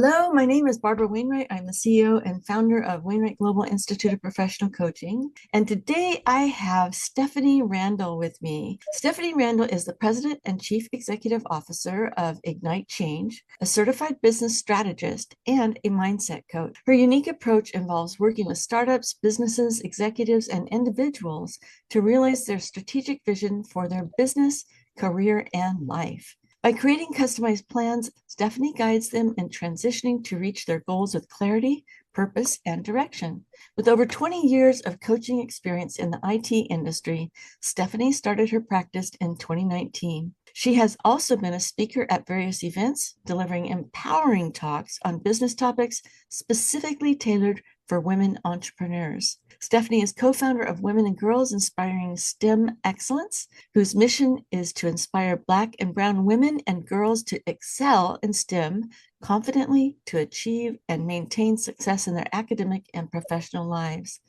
Hello, my name is Barbara Wainwright. I'm the CEO and founder of Wainwright Global Institute of Professional Coaching. And today I have Stephanie Randle with me. Stephanie Randle is the President and Chief Executive Officer of Ignite Change, a certified business strategist, and a mindset coach. Her unique approach involves working with startups, businesses, executives, and individuals to realize their strategic vision for their business, career, and life. By creating customized plans, Stephanie guides them in transitioning to reach their goals with clarity, purpose, and direction. With over 20 years of coaching experience in the IT industry, Stephanie started her practice in 2019. She has also been a speaker at various events, delivering empowering talks on business topics specifically tailored for women entrepreneurs. Stephanie is co-founder of Women and Girls Inspiring STEM Excellence, whose mission is to inspire Black and Brown women and girls to excel in STEM confidently, to achieve and maintain success in their academic and professional lives.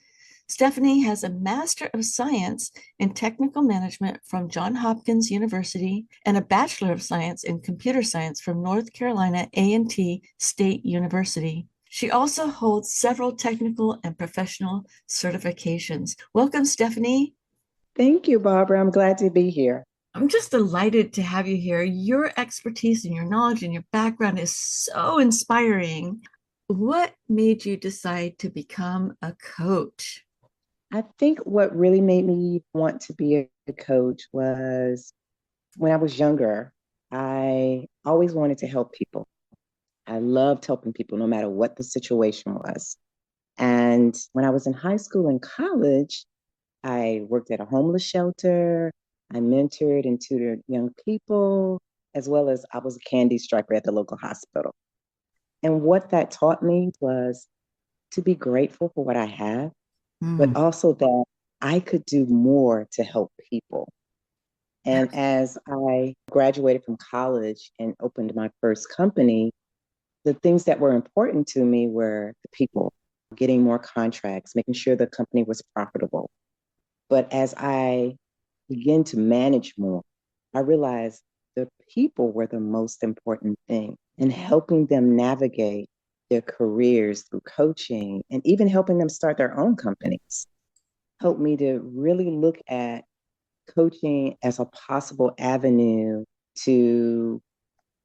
Stephanie has a Master of Science in Technical Management from Johns Hopkins University and a Bachelor of Science in Computer Science from North Carolina A&T State University. She also holds several technical and professional certifications. Welcome, Stephanie. Thank you, Barbara. I'm glad to be here. I'm just delighted to have you here. Your expertise and your knowledge and your background is so inspiring. What made you decide to become a coach? I think what really made me want to be a coach was when I was younger, I always wanted to help people. I loved helping people no matter what the situation was. And when I was in high school and college, I worked at a homeless shelter. I mentored and tutored young people, as well as I was a candy striper at the local hospital. And what that taught me was to be grateful for what I have, but Mm, also that I could do more to help people. And as I graduated from college and opened my first company, the things that were important to me were the people, getting more contracts, making sure the company was profitable. But as I began to manage more, I realized the people were the most important thing and helping them navigate their careers through coaching and even helping them start their own companies helped me to really look at coaching as a possible avenue to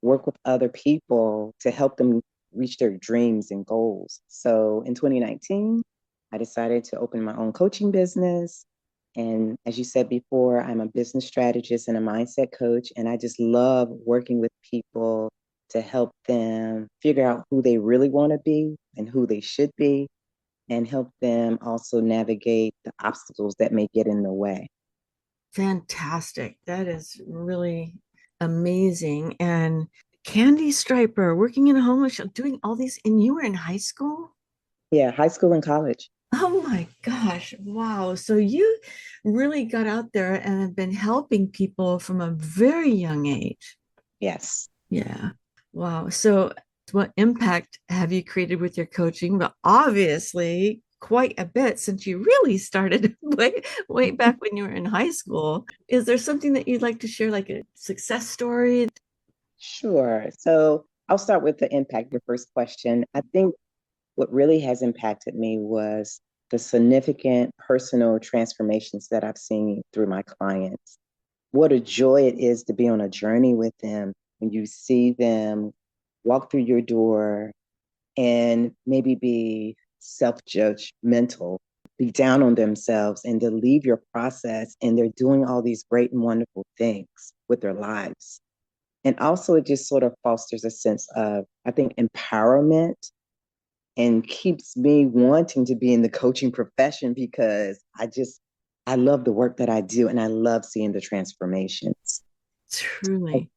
work with other people to help them reach their dreams and goals. So in 2019, I decided to open my own coaching business. And as you said before, I'm a business strategist and a mindset coach. And I just love working with people to help them figure out who they really want to be and who they should be, and help them also navigate the obstacles that may get in the way. fantastic. That is really amazing. And Candy Striper, working in a homeless shelter, doing all these, and you were in high school? Yeah, high school and college. Oh my gosh. Wow. So you really got out there and have been helping people from a very young age. Yes. Yeah. Wow. So what impact have you created with your coaching? But obviously quite a bit since you really started way back when you were in high school. Is there something that you'd like to share, like a success story? Sure. So I'll start with the impact, your first question. I think what really has impacted me was the significant personal transformations that I've seen through my clients. What a joy it is to be on a journey with them when you see them walk through your door and maybe be self-judgmental, be down on themselves, and to leave your process and they're doing all these great and wonderful things with their lives. And also, it just sort of fosters a sense of, I think, empowerment and keeps me wanting to be in the coaching profession because I love the work that I do and I love seeing the transformations. Truly.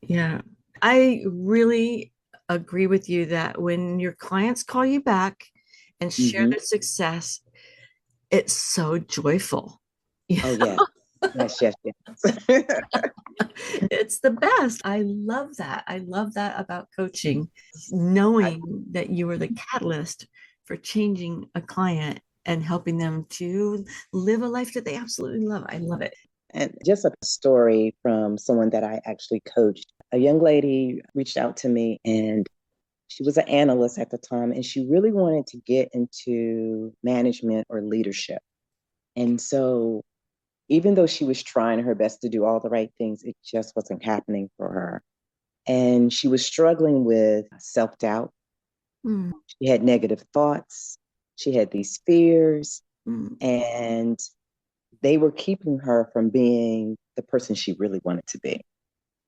Yeah. I really agree with you that when your clients call you back and share Mm-hmm. their success, it's so joyful. Oh, yeah. Yes, yes, yes. It's the best. I love that. I love that about coaching, I, knowing that you were the catalyst for changing a client and helping them to live a life that they absolutely love. I love it. and just a story from someone that I actually coached. A young lady reached out to me and She was an analyst at the time, and she really wanted to get into management or leadership. And so, even though she was trying her best to do all the right things, it just wasn't happening for her. And she was struggling with self doubt. Mm, She had negative thoughts. She had these fears, mm, and they were keeping her from being the person she really wanted to be.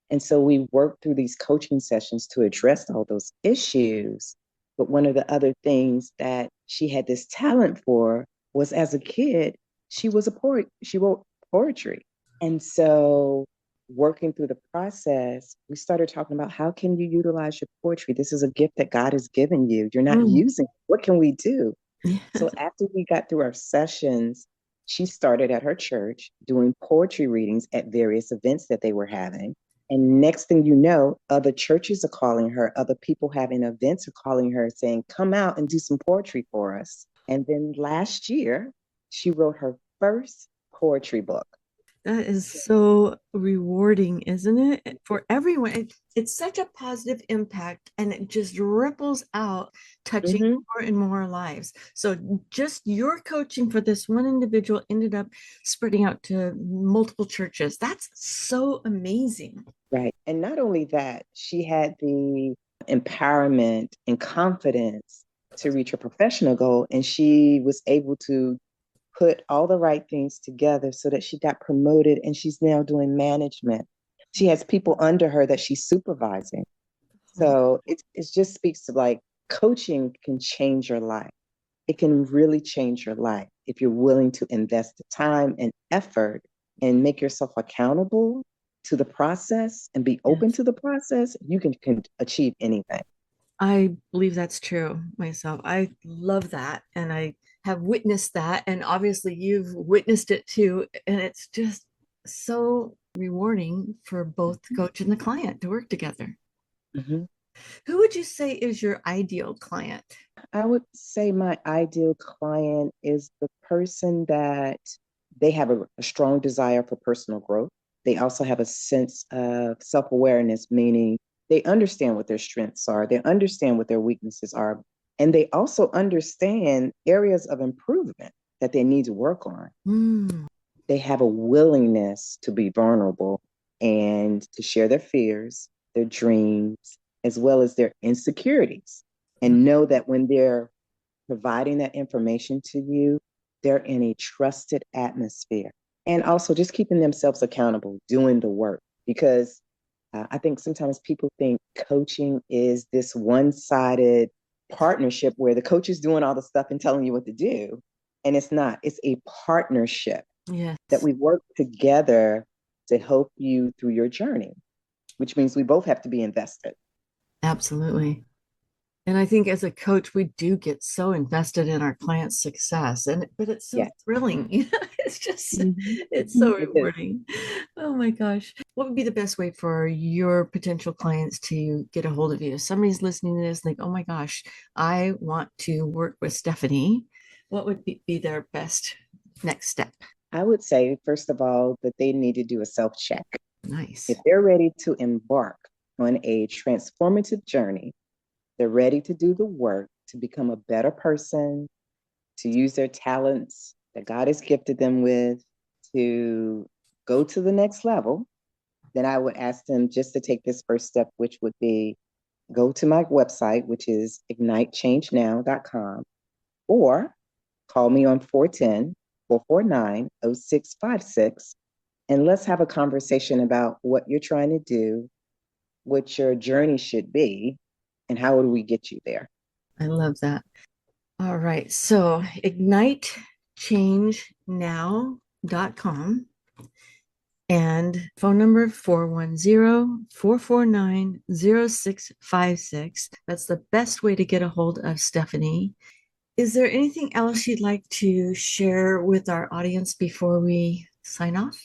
And so we worked through these coaching sessions to address all those issues. But one of the other things that she had this talent for was, as a kid, she was a poet. She wrote poetry. And so working through the process, we started talking about how can you utilize your poetry? This is a gift that God has given you. You're not mm. using it. What can we do? Yeah. So after we got through our sessions, she started at her church doing poetry readings at various events that they were having. And next thing you know, other churches are calling her, other people having events are calling her saying, come out and do some poetry for us. And then last year, she wrote her first poetry book. That is so rewarding, isn't it? For everyone. It's such a positive impact and it just ripples out, touching Mhm. more and more lives. So, just your coaching for this one individual ended up spreading out to multiple churches. That's so amazing. Right. And not only that, she had the empowerment and confidence to reach her professional goal, and she was able to put all the right things together so that she got promoted and she's now doing management. She has people under her that she's supervising. So it just speaks to like coaching can change your life. It can really change your life if you're willing to invest the time and effort and make yourself accountable to the process and be open Yes. to the process. You can achieve anything. I believe that's true myself. I love that. And I have witnessed that. And obviously, you've witnessed it too. And it's just so rewarding for both the coach and the client to work together. Mhm. Who would you say is your ideal client? I would say my ideal client is the person that they have a strong desire for personal growth. They also have a sense of self awareness, meaning they understand what their strengths are, they understand what their weaknesses are, and they also understand areas of improvement that they need to work on. Mm, They have a willingness to be vulnerable and to share their fears, their dreams, as well as their insecurities, and know that when they're providing that information to you, they're in a trusted atmosphere. And also just keeping themselves accountable, doing the work. Because I think sometimes people think coaching is this one sided partnership where the coach is doing all the stuff and telling you what to do. And it's not, it's a partnership that yes, we work together to help you through your journey, which means we both have to be invested. absolutely. And I think as a coach, we do get so invested in our clients' success. And but it's so Yeah. thrilling. It's just Mhm. it's so It is. rewarding. Oh my gosh. What would be the best way for your potential clients to get a hold of you? If somebody's listening to this, like, oh my gosh, I want to work with Stephanie. What would be their best next step? I would say, first of all, that they need to do a self check. If Nice. they're ready to embark on a transformative journey, they're ready to do the work to become a better person, to use their talents that God has gifted them with to go to the next level, then I would ask them just to take this first step, which would be go to my website, which is ignitechangenow.com, or call me on 410-449-0656, and let's have a conversation about what you're trying to do, what your journey should be, and how would we get you there. I love that. All right. So ignitechangenow.com and phone number 410-449-0656. That's the best way to get a hold of Stephanie. Is there anything else you'd like to share with our audience before we sign off?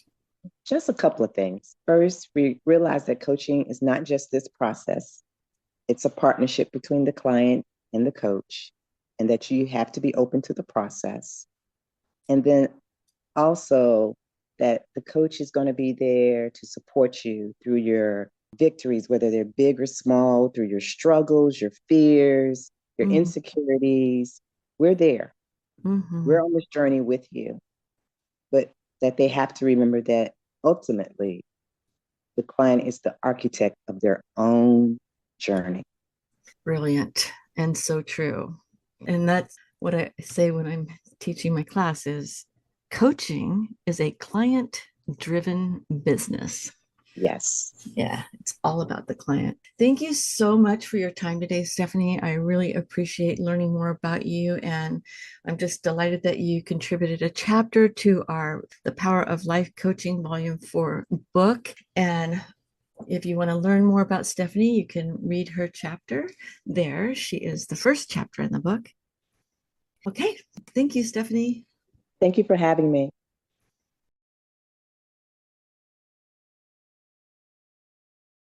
Just a couple of things. First, we realize that coaching is not just this process, it's a partnership between the client and the coach, and that you have to be open to the process. And then also that the coach is going to be there to support you through your victories, whether they're big or small, through your struggles, your fears, your Mm-hmm. insecurities. We're there. Mm-hmm. We're on this journey with you. But that they have to remember that ultimately the client is the architect of their own journey. Brilliant and so true. And that's what I say when I'm teaching my class is coaching is a client driven business. Yes. Yeah, it's all about the client. Thank you so much for your time today, Stephanie. I really appreciate learning more about you. And I'm just delighted that you contributed a chapter to our The Power of Life Coaching Volume 4 book. And if you want to learn more about Stephanie, you can read her chapter there. She is the first chapter in the book. Okay, thank you, Stephanie. Thank you for having me.